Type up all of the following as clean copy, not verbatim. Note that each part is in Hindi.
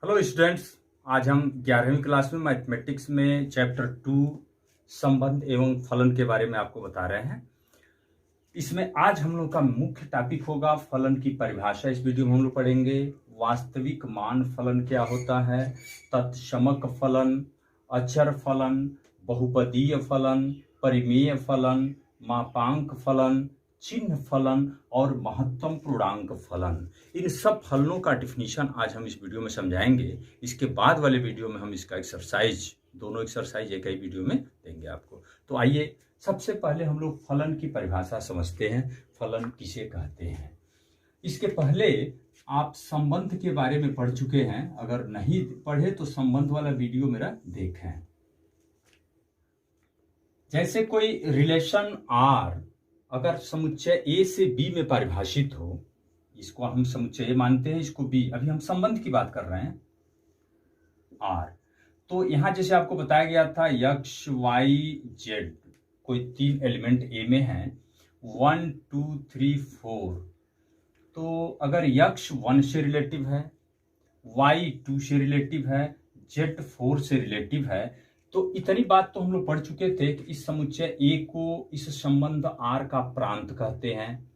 Hello students. आज हम 11वीं क्लास में मैथमेटिक्स में चैप्टर 2 संबंध एवं फलन के बारे में आपको बता रहे हैं। इसमें आज हम लोग का मुख्य टॉपिक होगा फलन की परिभाषा। इस वीडियो में हम लोग पढ़ेंगे वास्तविक मान फलन क्या होता है, तत्समक फलन, अचर फलन, बहुपदीय फलन, परिमेय फलन, मापांक फलन, चिन्ह फलन और महत्तम पूर्णांक फलन। इन सब फलनों का डिफिनीशन आज हम इस वीडियो में समझाएंगे। इसके बाद वाले वीडियो में हम इसका एक्सरसाइज, दोनों एक्सरसाइज एक ही वीडियो में देंगे आपको। तो आइए सबसे पहले हम लोग फलन की परिभाषा समझते हैं। फलन किसे कहते हैं? इसके पहले आप संबंध के बारे में पढ़ चुके हैं, अगर नहीं पढ़े तो संबंध वाला वीडियो मेरा देखें। जैसे कोई रिलेशन आर अगर समुच्चय ए से बी में परिभाषित हो, इसको हम समुच्चय ए मानते हैं, इसको बी, अभी हम संबंध की बात कर रहे हैं आर। तो यहां जैसे आपको बताया गया था एक्स वाई जेड, कोई 3 एलिमेंट ए में हैं, 1 2 3 4। तो अगर एक्स 1 से रिलेटिव है, वाई 2 से रिलेटिव है, जेड 4 से रिलेटिव है, तो इतनी बात तो हम लोग पढ़ चुके थे कि इस समुच्चय ए को, इस संबंध आर का प्रांत कहते हैं।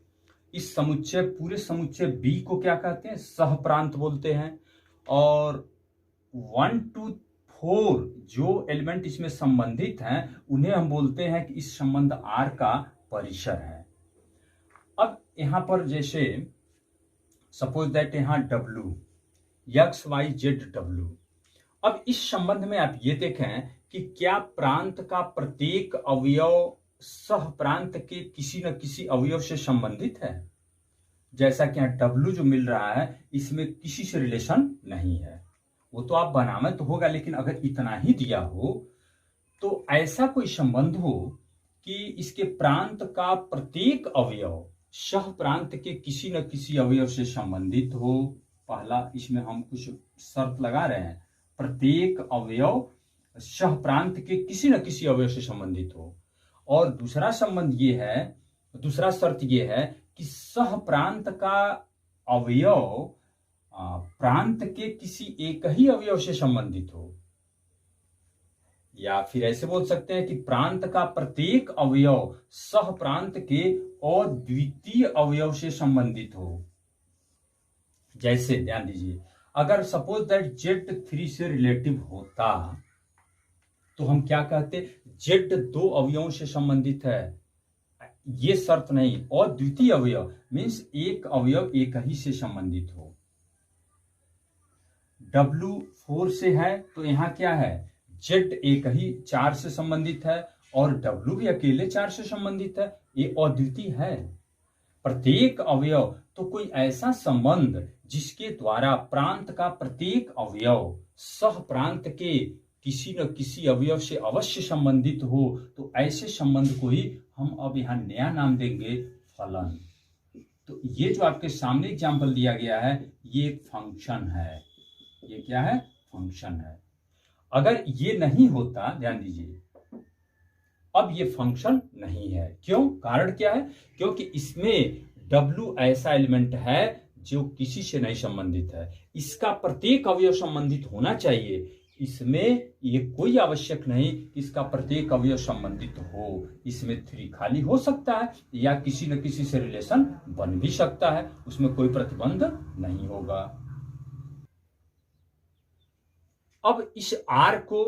इस समुच्चय, पूरे समुच्चय बी को क्या कहते हैं? सहप्रांत बोलते हैं। और 1 2 4 जो एलिमेंट इसमें संबंधित हैं उन्हें हम बोलते हैं कि इस संबंध आर का परिसर है। अब यहां पर जैसे सपोज दैट यहां W, X Y Z W. अब इस संबंध में आप ये देखें कि क्या प्रांत का प्रत्येक अवयव सह प्रांत के किसी न किसी अवयव से संबंधित है। जैसा कि यहाँ डब्ल्यू जो मिल रहा है इसमें किसी से रिलेशन नहीं है, वो तो आप बनाना तो होगा, लेकिन अगर इतना ही दिया हो तो ऐसा कोई संबंध हो कि इसके प्रांत का प्रत्येक अवयव सह प्रांत के किसी न किसी अवयव से संबंधित हो। पहला इसमें हम कुछ शर्त लगा रहे हैं, प्रत्येक अवयव सह प्रांत के किसी न किसी अवयव से संबंधित हो। और दूसरा संबंध ये है, दूसरा शर्त ये है कि सह प्रांत का अवयव प्रांत के किसी एक ही अवयव से संबंधित हो। या फिर ऐसे बोल सकते हैं कि प्रांत का प्रत्येक अवयव सह प्रांत के अद्वितीय अवयव से संबंधित हो। जैसे ध्यान दीजिए, अगर सपोज दैट जेड 3 से रिलेटिव होता तो हम क्या कहते? जेड 2 अवयवों से संबंधित है, ये शर्त नहीं। अद्वितीय अवयव मीन्स एक अवयव एक ही से संबंधित हो। डब्ल्यू 4 से है तो यहां क्या है? जेड एक ही 4 से संबंधित है और डब्ल्यू भी अकेले 4 से संबंधित है, ये अद्वितीय है। प्रत्येक अवयव, तो कोई ऐसा संबंध जिसके द्वारा प्रांत का प्रत्येक अवयव सह प्रांत के किसी न किसी अवयव से अवश्य संबंधित हो, तो ऐसे संबंध को ही हम अब यहां नया नाम देंगे फलन। तो ये जो आपके सामने एग्जांपल दिया गया है ये एक फंक्शन है। ये क्या है? फंक्शन है। अगर ये नहीं होता, ध्यान दीजिए, अब ये फंक्शन नहीं है। क्यों? कारण क्या है? क्योंकि इसमें W ऐसा एलिमेंट है जो किसी से नहीं संबंधित है, इसका प्रत्येक अवयव संबंधित होना चाहिए। इसमें ये कोई आवश्यक नहीं कि इसका प्रत्येक अवयव संबंधित हो। इसमें 3 खाली हो सकता है या किसी न किसी से रिलेशन बन भी सकता है, उसमें कोई प्रतिबंध नहीं होगा। अब इस R को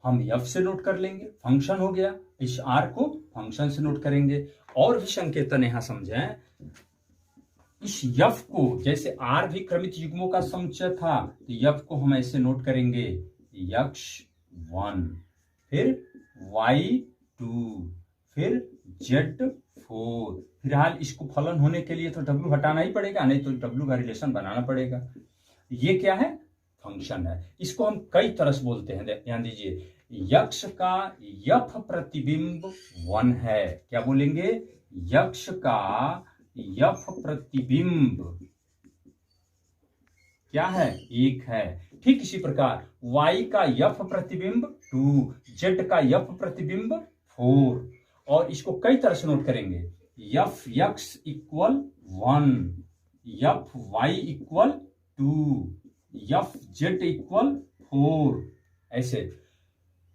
हम f से नोट कर लेंगे, फंक्शन हो गया। इस R को फंक्शन से नोट करेंगे। और भी संकेतन यहां समझें, इस f को, जैसे R भी क्रमित युग्मों का समुच्चय था, तो f को हम ऐसे नोट करेंगे x1, फिर y2, फिर z4। फिलहाल इसको फलन होने के लिए तो w हटाना ही पड़ेगा, नहीं तो w का रिलेशन बनाना पड़ेगा। ये क्या है? फंक्शन है। इसको हम कई तरह से बोलते हैं, ध्यान दीजिए। यक्ष का यफ प्रतिबिंब 1 है। क्या बोलेंगे? यक्ष का यफ प्रतिबिंब क्या है? 1 है। ठीक इसी प्रकार y का यफ प्रतिबिंब 2, z का यफ प्रतिबिंब 4। और इसको कई तरह से नोट करेंगे, F x equal 1, F y equal 2, F Z equal 4 ऐसे,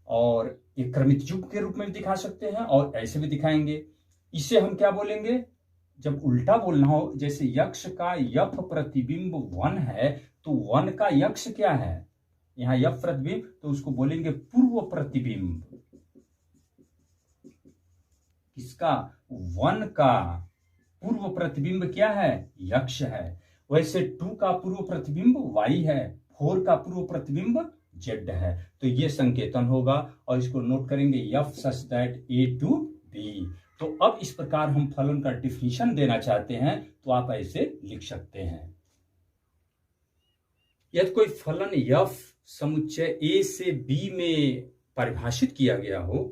और एक क्रमित युग्म के रूप में दिखा सकते हैं और ऐसे भी दिखाएंगे। इसे हम क्या बोलेंगे, जब उल्टा बोलना हो, जैसे यक्ष का यफ प्रतिबिंब 1 है तो 1 का यक्ष क्या है, यहां यफ प्रतिबिंब, तो उसको बोलेंगे पूर्व प्रतिबिंब। इसका 1 का पूर्व प्रतिबिंब क्या है, यक्ष है। वैसे 2 का पूर्व प्रतिबिंब y है, 4 का पूर्व प्रतिबिंब z है। तो ये संकेतन होगा और इसको नोट करेंगे F such that a to b। तो अब इस प्रकार हम फलन का डिफिनीशन देना चाहते हैं तो आप ऐसे लिख सकते हैं, यदि कोई फलन f समुच्चय a से b में परिभाषित किया गया हो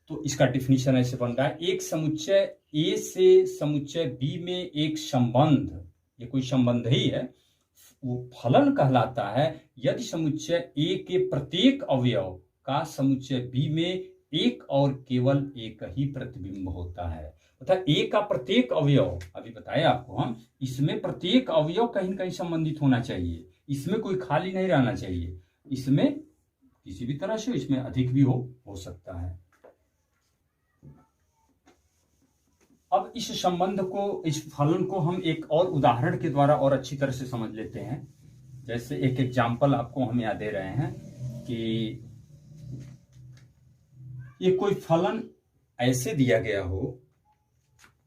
तो इसका डिफिनीशन ऐसे बन रहा है, एक समुच्चय a से समुच्चय b में एक संबंध, ये कोई संबंध ही है, वो फलन कहलाता है यदि समुच्चय a के प्रत्येक अवयव का समुच्चय b में एक और केवल एक ही प्रतिबिंब होता है। अर्थात a का प्रत्येक अवयव, अभी बताया आपको हम, इसमें प्रत्येक अवयव कहीं न कहीं संबंधित होना चाहिए, इसमें कोई खाली नहीं रहना चाहिए, इसमें किसी भी तरह से इसमें अधिक भी हो सकता है। अब इस संबंध को, इस फलन को हम एक और उदाहरण के द्वारा और अच्छी तरह से समझ लेते हैं। जैसे एक एग्जाम्पल आपको हम यहाँ दे रहे हैं कि ये कोई फलन ऐसे दिया गया हो,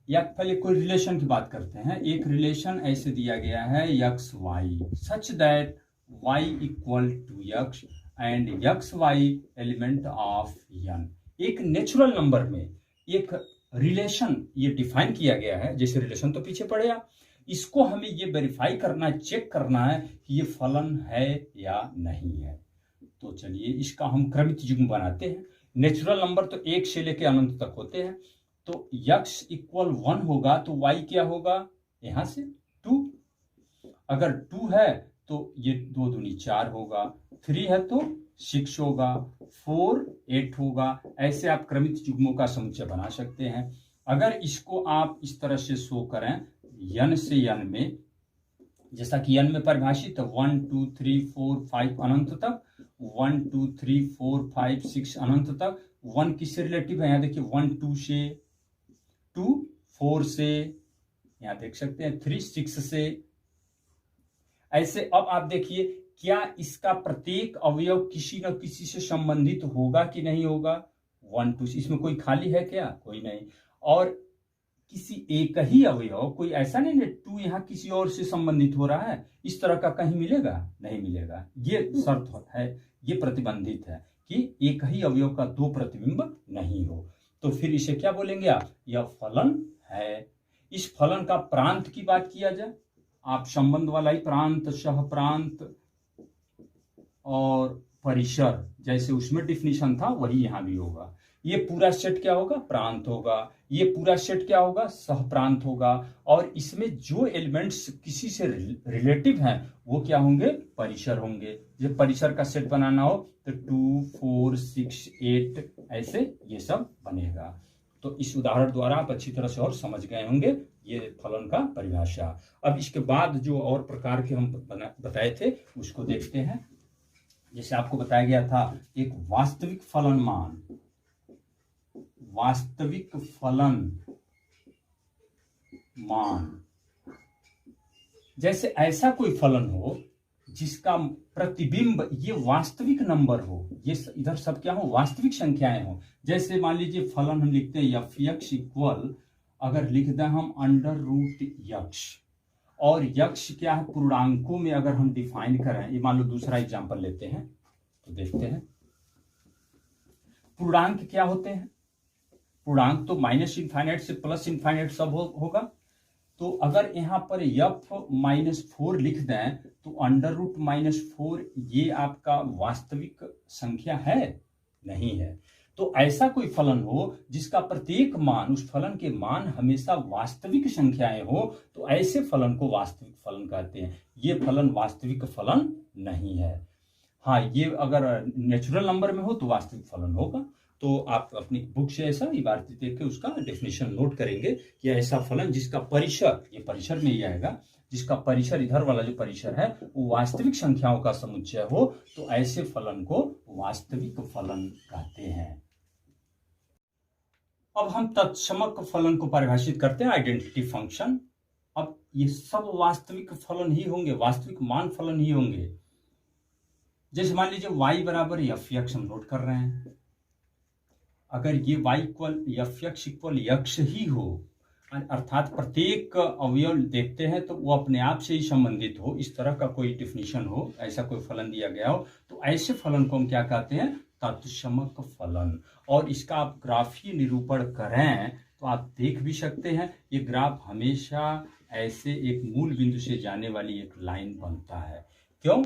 या पहले कोई रिलेशन की बात करते हैं। एक रिलेशन ऐसे दिया गया है x y such that y equal to x and x y element of N. एक नेचुरल नंबर में एक रिलेशन ये डिफाइन किया गया है, जैसे रिलेशन तो पीछे पड़ेगा, इसको हमें ये वेरीफाई करना है, चेक करना है कि ये फलन है या नहीं है। तो चलिए इसका हम क्रमित युग्म बनाते हैं। नेचुरल नंबर तो 1 से लेकर अनंत तक होते हैं, तो यक्स इक्वल 1 होगा तो वाई क्या होगा, यहां से 2। अगर 2 है तो ये 2 दूनी 4 होगा, 3 है तो 6 होगा, 4 8 होगा। ऐसे आप क्रमित युग्मों का समुच्चय बना सकते हैं। अगर इसको आप इस तरह से शो करें n से n में, जैसा कि n में परिभाषित 1 2 3 4 5 अनंत तक, 1 2 3 4 5 6 अनंत तक। 1 किससे रिलेटिव है, यहाँ देखिए 1 2 से, 2 4 से, यहाँ देख सकते हैं 3 6 से। ऐसे अब आप देखिए क्या इसका प्रत्येक अवयव किसी न किसी से संबंधित होगा कि नहीं होगा, 1 2, इसमें कोई खाली है क्या, कोई नहीं। और किसी एक ही अवयव, कोई ऐसा नहीं है 2 यहाँ किसी और से संबंधित हो रहा है, इस तरह का कहीं मिलेगा, नहीं मिलेगा। ये शर्त है, ये प्रतिबंधित है कि एक ही अवयव का 2 प्रतिबिंब नहीं हो। तो फिर इसे क्या बोलेंगे आप, यह फलन है। इस फलन का प्रांत की बात किया जाए, आप संबंध वाला ही प्रांत, सह प्रांत और परिसर, जैसे उसमें डिफिनीशन था वही यहां भी होगा। ये पूरा सेट क्या होगा, प्रांत होगा। ये पूरा सेट क्या होगा, सह प्रांत होगा। और इसमें जो एलिमेंट्स किसी से रिलेटिव हैं वो क्या होंगे, परिसर होंगे। जब परिसर का सेट बनाना हो तो 2 4 6 8 ऐसे ये सब बनेगा। तो इस उदाहरण द्वारा आप अच्छी तरह से और समझ गए होंगे ये फलन का परिभाषा। अब इसके बाद जो और प्रकार के हम बताए थे उसको देखते हैं। जैसे आपको बताया गया था एक वास्तविक फलन मान, वास्तविक फलन मान, जैसे ऐसा कोई फलन हो जिसका प्रतिबिंब ये वास्तविक नंबर हो, ये इधर सब क्या हो, वास्तविक संख्याएं हो। जैसे मान लीजिए फलन हम लिखते हैं एफ यक्स इक्वल, अगर लिख दें हम अंडर रूट यक्स, और यक्स क्या है पूर्णांकों में अगर हम डिफाइन करें, ये मान लो दूसरा एग्जांपल लेते हैं तो देखते हैं पूर्णांक क्या होते हैं। पूर्णांक तो माइनस इनफाइनाइट से प्लस इनफाइनाइट सब होगा। तो अगर यहां पर यफ -4 लिख दें तो अंडर रूट -4 ये आपका वास्तविक संख्या है, नहीं है। तो ऐसा कोई फलन हो जिसका प्रत्येक मान, उस फलन के मान हमेशा वास्तविक संख्याएं हो, तो ऐसे फलन को वास्तविक फलन कहते हैं। ये फलन वास्तविक फलन नहीं है। हाँ, ये अगर नेचुरल नंबर में हो तो वास्तविक फलन होगा। तो आप अपनी बुक से ऐसा इबारत देख के उसका डेफिनेशन नोट करेंगे कि ऐसा फलन जिसका परिसर, ये परिसर में ही आएगा, जिसका परिसर, इधर वाला जो परिसर है वो वास्तविक संख्याओं का समुच्चय हो, तो ऐसे फलन को वास्तविक फलन कहते हैं। अब हम तत्समक फलन को परिभाषित करते हैं, आइडेंटिटी फंक्शन। अब ये सब वास्तविक फलन ही होंगे, वास्तविक मान फलन ही होंगे। जैसे मान लीजिए y बराबर एफ एक्स हम नोट कर रहे हैं, अगर ये y equal f x equal x ही हो, अर्थात प्रत्येक अवयव देखते हैं तो वो अपने आप से ही संबंधित हो, इस तरह का कोई डिफिनीशन हो, ऐसा कोई फलन दिया गया हो, तो ऐसे फलन को हम क्या कहते हैं, तत्समक फलन। और इसका आप ग्राफीय निरूपण करें तो आप देख भी सकते हैं, ये ग्राफ हमेशा ऐसे एक मूल बिंदु से जाने वाली एक लाइन बनता है। क्यों?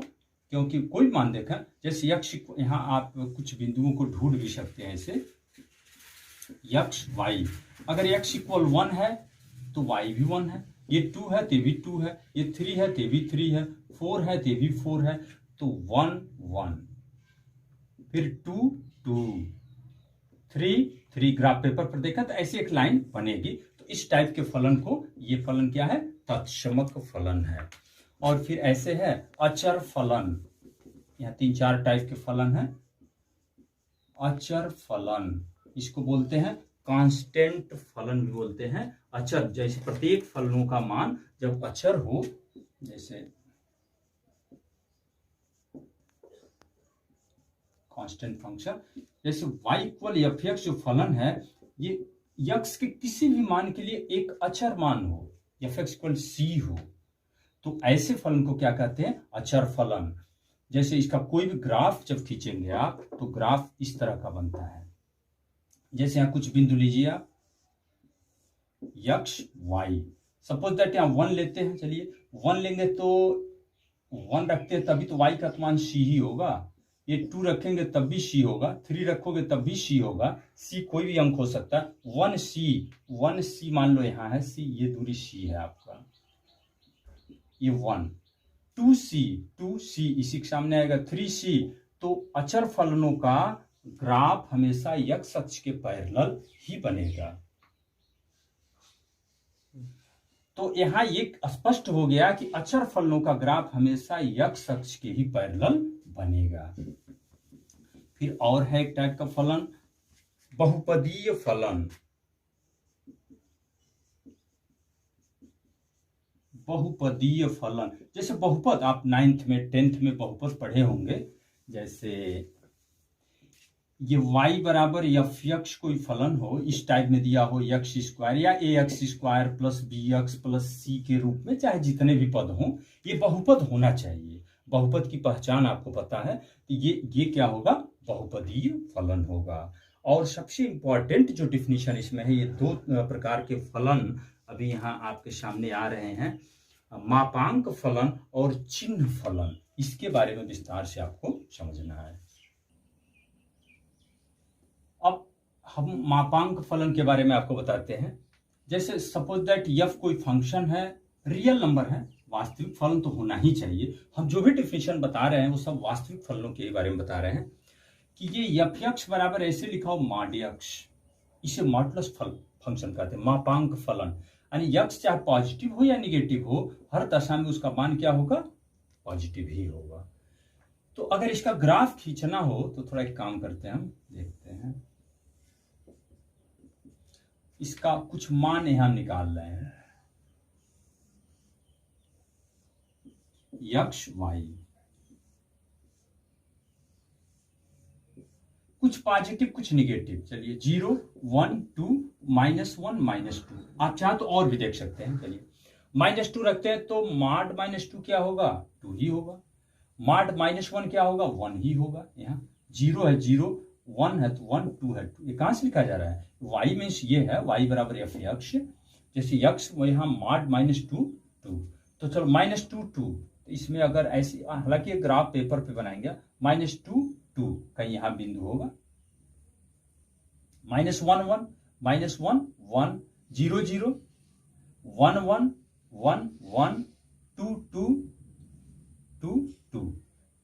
क्योंकि कोई मान देखें, जैसे यक्ष, यहाँ आप कुछ बिंदुओं को ढूंढ भी सकते हैं ऐसे, यक्ष वाई, अगर x इक्वल 1 है तो y भी 1 है, ये 2 है तो भी 2 है, ये 3 है तो भी 3 है, 4 है तो भी 4 है, तो 1 1, फिर 2 2, 3 3, ग्राफ पेपर पर देखा तो ऐसी एक लाइन बनेगी। तो इस टाइप के फलन को, ये फलन क्या है, तत्समक फलन है। और फिर ऐसे है अचर फलन, यहाँ 3-4 टाइप के फलन है। अचर फलन, इसको बोलते हैं कांस्टेंट फलन भी बोलते हैं। अचर, जैसे प्रत्येक फलनों का मान जब अचर हो, जैसे कांस्टेंट फंक्शन, जैसे y इक्वल एफ एक्स जो फलन है, ये x के किसी भी मान के लिए एक अचर मान हो, एफ एक्स इक्वल सी हो, तो ऐसे फलन को क्या कहते हैं, अचर फलन। जैसे इसका कोई भी ग्राफ जब खींचेंगे आप, तो ग्राफ इस तरह का बनता है। जैसे यहाँ कुछ बिंदु लीजिए आप, यक्ष वाई, सपोज दैट यहाँ 1 लेते हैं, चलिए 1 लेंगे तो 1 रखते हैं तभी तो y का मान c ही होगा, ये 2 रखेंगे तब भी c होगा, 3 रखोगे तब भी c होगा, c कोई भी अंक हो सकता है। 1c मान लो यहाँ है c, ये दूरी c है आपका, ये 1, 2c इसी के सामने आएगा, 3c। तो अचर फलनों का ग्राफ हमेशा x अक्ष के पैरेलल ही बनेगा। तो यहां ये स्पष्ट हो गया कि अचर फलनों का ग्राफ हमेशा x अक्ष के ही पैरेलल बनेगा। फिर और है एक टाइप का फलन, बहुपदीय फलन। बहुपदीय फलन, जैसे बहुपद आप 9th में 10th में बहुपद पढ़े होंगे, जैसे ये y बराबर एफ एक्स कोई फलन हो, इस टाइप में दिया हो, एक्स स्क्वायर या a x square plus b x plus c के रूप में, चाहे जितने भी पद हों, ये बहुपद होना चाहिए। बहुपद की पहचान आपको पता है, तो ये क्या होगा, बहुपदीय फलन होगा। और सबसे इंपॉर्टेंट जो डिफिनीशन इसमें है, ये 2 प्रकार के फलन अभी यहाँ आपके सामने आ रहे हैं, मापांक फलन और चिन्ह फलन। इसके बारे में विस्तार से आपको समझना है। अब हम मापांक फलन के बारे में आपको बताते हैं। जैसे सपोज दैट एफ कोई फंक्शन है, रियल नंबर है, वास्तविक फलन तो होना ही चाहिए। हम जो भी डिफिनेशन बता रहे हैं वो सब वास्तविक फलनों के बारे में बता रहे हैं कि ये एफ एक्स बराबर ऐसे लिखा हो मॉड एक्स, इसे मॉडुलस फंक्शन कहते हैं, मापांक फलन। यानी एक्स चाहे पॉजिटिव हो या निगेटिव हो, हर दशा में उसका मान क्या होगा, पॉजिटिव ही होगा। तो अगर इसका ग्राफ खींचना हो तो थोड़ा एक काम करते हैं, हम देखते हैं, इसका कुछ मान यहां निकाल रहे हैं, एक्स वाई, कुछ पॉजिटिव कुछ निगेटिव। चलिए 0 1 2 -1 -2, आप चाहे तो और भी देख सकते हैं। चलिए -2 रखते हैं तो मॉड -2 क्या होगा, 2 ही होगा। मॉड -1 क्या होगा, 1 ही होगा। यहाँ 0 है 0, 1 है तो 1, 2 है 2। ये कहां से लिखा जा रहा है, y मीन्स ये है y बराबर एफ एक्स, जैसे x वो यहाँ मॉड -2 2, तो चलो -2 2, तो इसमें अगर ऐसी, हालांकि ग्राफ पेपर पे बनाएंगे, -2 2 कहीं यहाँ बिंदु होगा, -1 1 -1 1 0 0 1 1 1 1 2 2 2 2।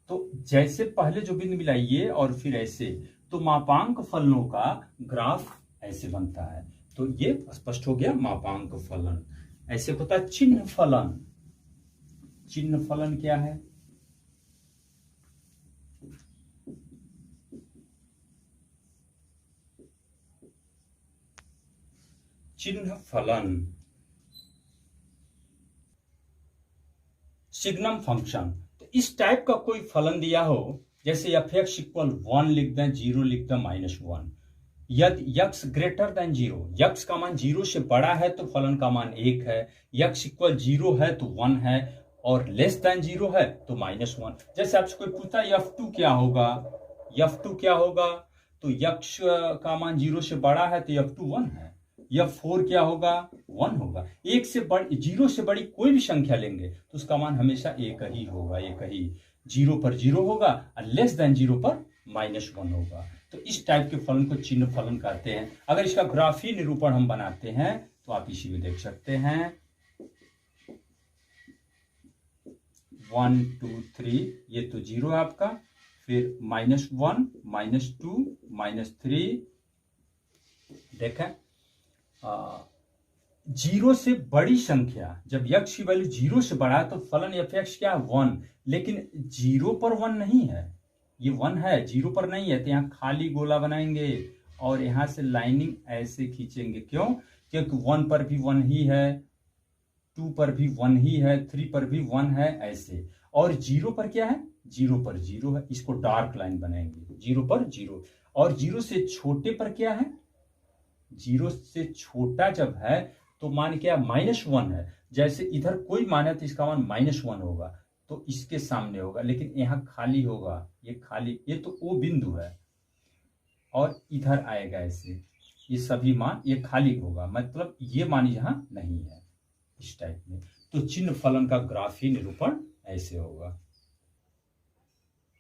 तो जैसे पहले जो बिंदु मिला ये और फिर ऐसे, तो मापांक फलनों का ग्राफ ऐसे बनता है। तो ये स्पष्ट हो गया मापांक फलन। ऐसे होता है चिन्ह फलन। चिन्ह फलन क्या है? चिन्ह फलन सिग्नम फंक्शन। तो इस टाइप का कोई फलन दिया हो, जैसे एफ एक्स इक्वल 1 लिख दें, 0 लिख दें, -1, यदि यक्स ग्रेटर देन 0, यक्स का मान 0 से बड़ा है तो फलन का मान 1 है, यक्स इक्वल 0 है तो 1 है, और लेस देन 0 है तो -1। जैसे आपसे कोई पूछता है f2 क्या होगा, f2 क्या होगा, तो यक्स का मान 0 से बड़ा है तो f2 1 है, f4 क्या होगा, 1 होगा। 0 से बड़ी कोई भी संख्या लेंगे तो उसका मान हमेशा एक ही होगा, एक ही। 0 पर 0 होगा और लेस देन 0 पर -1 होगा। तो इस टाइप के फलन को चिन्ह फलन कहते हैं। अगर इसका ग्राफीय निरूपण हम बनाते हैं तो आप इसी में देख सकते हैं, 1 2 3, ये तो 0 है आपका, फिर -1 -2 -3। देखें 0 से बड़ी संख्या, जब यक्स की वैल्यू 0 से बड़ा है तो फलन एफ एक्स क्या है, 1, लेकिन 0 पर 1 नहीं है, ये 1 है, 0 पर नहीं है, तो यहाँ खाली गोला बनाएंगे और यहाँ से लाइनिंग ऐसे खींचेंगे। क्यों? क्योंकि 1 पर भी 1 ही है, 2 पर भी 1 ही है, 3 पर भी 1 है, ऐसे। और 0 पर क्या है, 0 पर 0 है, इसको डार्क लाइन बनाएंगे, 0 पर 0। और 0 से छोटे पर क्या है, 0 से छोटा जब है तो मान क्या, -1 है। जैसे इधर कोई मान है तो इसका मान -1 होगा, तो इसके सामने होगा, लेकिन यहाँ खाली होगा, ये खाली, ये तो O बिंदु है, और इधर आएगा ऐसे, ये सभी मान ये खाली होगा, मतलब ये मान यहाँ नहीं है, इस टाइप में। तो चिन्ह फलन का ग्राफीय निरूपण ऐसे होगा।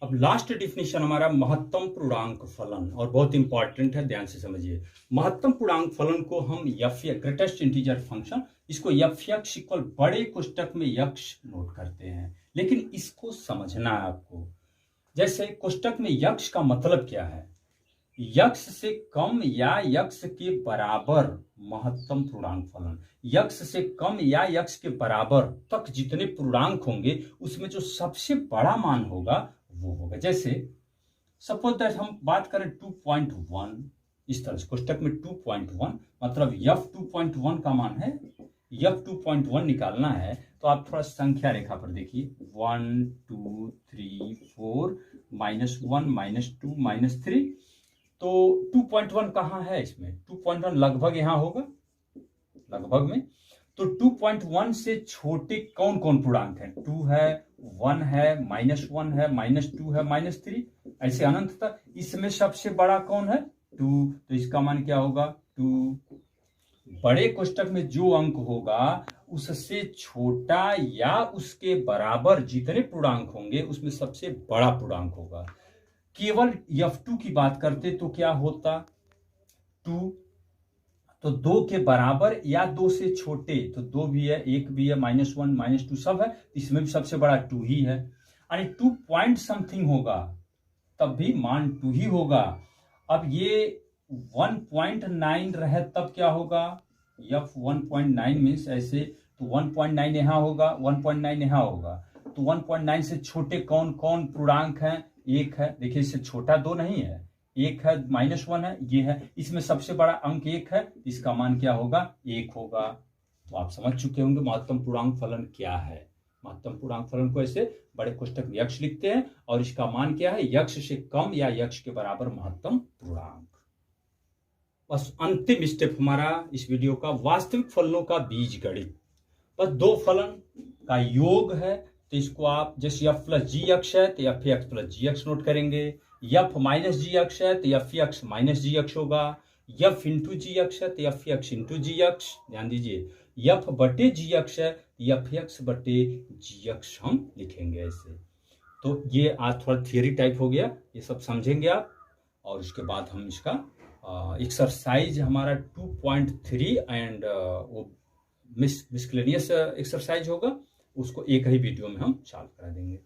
अब लास्ट डिफिनेशन हमारा महत्तम पूर्णांक फलन, और बहुत इंपॉर्टेंट है, ध्यान से समझिए। महत्तम पूर्णांक फलन को हम एफ ग्रेटेस्ट इंटीजर फंक्शन, इसको एफ एक्स इक्वल बड़े कोष्टक में यक्ष नोट करते हैं, लेकिन इसको समझना है आपको। जैसे कोष्टक में यक्ष का मतलब क्या है, यक्ष से कम या यक्ष के बराबर महत्तम पूर्णांक फलन, यक्ष से कम या यक्ष के बराबर तक जितने पूर्णांक होंगे उसमें जो सबसे बड़ा मान होगा वो होगा। जैसे सपोज दैट हम बात करें 2.1, इस तरह से कोष्टक में 2.1, मतलब f 2.1 का मान है, f 2.1 निकालना है तो आप थोड़ा संख्या रेखा पर देखिए, 1 2 3 4 -1 -2 -3। तो 2.1 कहाँ है, इसमें 2.1 लगभग यहाँ होगा, लगभग में। तो 2.1 से छोटे कौन कौन पूर्णांक है, 2 है, 1 है, -1 है, -2 है, -3, ऐसे अनंत तक। इसमें सबसे बड़ा कौन है, 2, तो इसका मान क्या होगा, 2। बड़े कोष्टक में जो अंक होगा उससे छोटा या उसके बराबर जितने पूर्णांक होंगे उसमें सबसे बड़ा पूर्णांक होगा। केवल f2 की बात करते तो क्या होता, 2, तो 2 के बराबर या 2 से छोटे, तो 2 भी है, 1 भी है, -1 -2 सब है, इसमें भी सबसे बड़ा 2 ही है। यानी 2 पॉइंट समथिंग होगा तब भी मान 2 ही होगा। अब ये 1.9 रहे तब क्या होगा, f 1.9 मीन्स ऐसे, तो 1.9 यहाँ होगा, 1.9 यहाँ होगा, तो 1.9 से छोटे कौन कौन पूर्णांक हैं, 1 है, देखिए इससे छोटा 2 नहीं है, 1 है, -1 है, ये है, इसमें सबसे बड़ा अंक 1 है, इसका मान क्या होगा, 1 होगा। तो आप समझ चुके होंगे महत्तम पूर्णांक फलन क्या है। महत्तम पूर्णांक फलन को ऐसे बड़े कोष्टक में यक्ष लिखते हैं और इसका मान क्या है, यक्ष से कम या यक्ष के बराबर महत्तम पूर्णांक। बस अंतिम स्टेप हमारा इस वीडियो का, वास्तविक फलनों का बीज गणित। बस 2 फलन का योग है, तो इसको आप जैसे f प्लस जी अक्ष है तो एफ एक्स प्लस जी अक्ष नोट करेंगे, f माइनस जी अक्ष है तो एफ एक्स माइनस जी अक्ष होगा, f इंटू जी अक्ष है तो एफ एक्स इंटू जी अक्ष, ध्यान दीजिए, f बटे जी अक्ष है तो एफ एक्स बटे जी अक्ष हम लिखेंगे ऐसे। तो ये आज थोड़ा थियरी टाइप हो गया, ये सब समझेंगे आप, और उसके बाद हम इसका एक्सरसाइज हमारा 2.3 एंड वो मिसलेनियस एक्सरसाइज होगा, उसको एक ही वीडियो में हम सॉल्व करा देंगे।